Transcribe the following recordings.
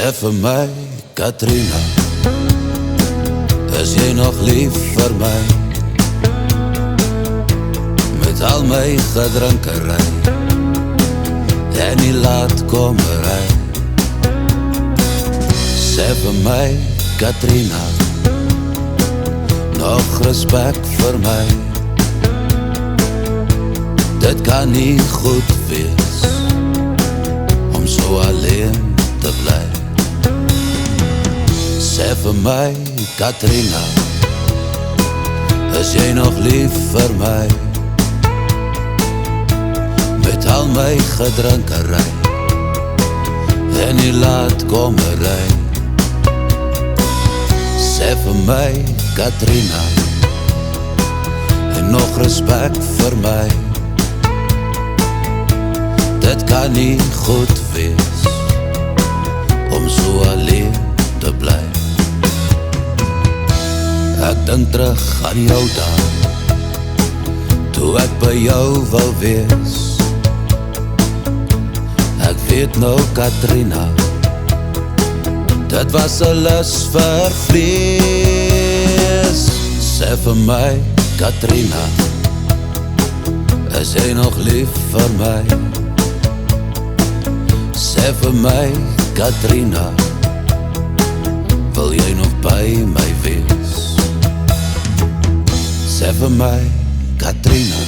Sê vir my, Katrina, is jy nog lief vir my? Met al my gedrinkerij en die laatkomerij. Sê vir my, Katrina, nog respek vir my. Dit kan nie goed wees om so alleen te bly. Sê vir my, Katrina, is jy nog lief vir my? Met al my gedrinkerij en die laatkomerij. Sê vir my, Katrina, en nog respek vir my. Dit kan nie goed wees om so alleen te bly. Ek dink terug aan jou dae, toe ek by jou wou wees. Ek weet nou, Katrina, dit was 'n lus vir vlees. Sê vir my, Katrina, is jy nog lief vir my? Sê vir my, Katrina, wil jy nog by my wees? Sê vir my, Katrina,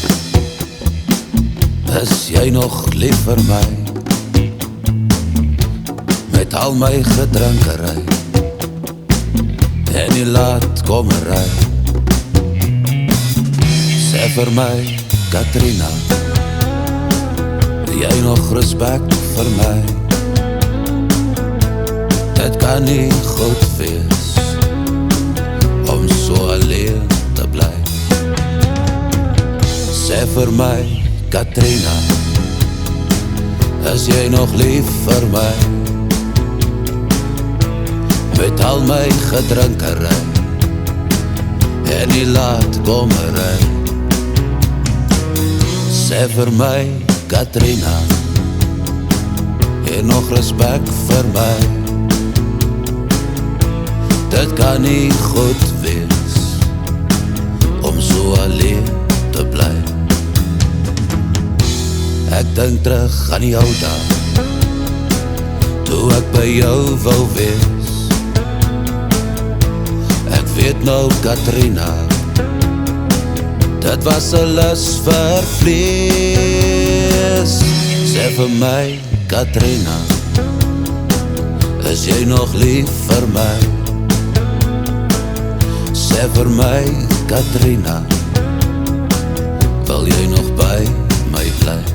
is jy nog lief vir my? Met al my gedrinkerij en die laatkomerij. Sê vir my, Katrina, jy nog respek vir my? Dit kan nie goed wees om so alleen te bly. Sê vir my, Katrina, is jy nog lief vir my? Met al my gedrinkerij en die laatkomerij. Sê vir my, Katrina, en nog respek vir my. Dit kan nie goed wees om so alleen te bly. Ek dink terug aan jou dae, toe ek by jou wou wees. Ek weet nou, Katrina, dit was 'n lus vir vlees. Sê vir my, Katrina, is jy nog lief vir my? Sê vir my, Katrina, wil jy nog by my bly?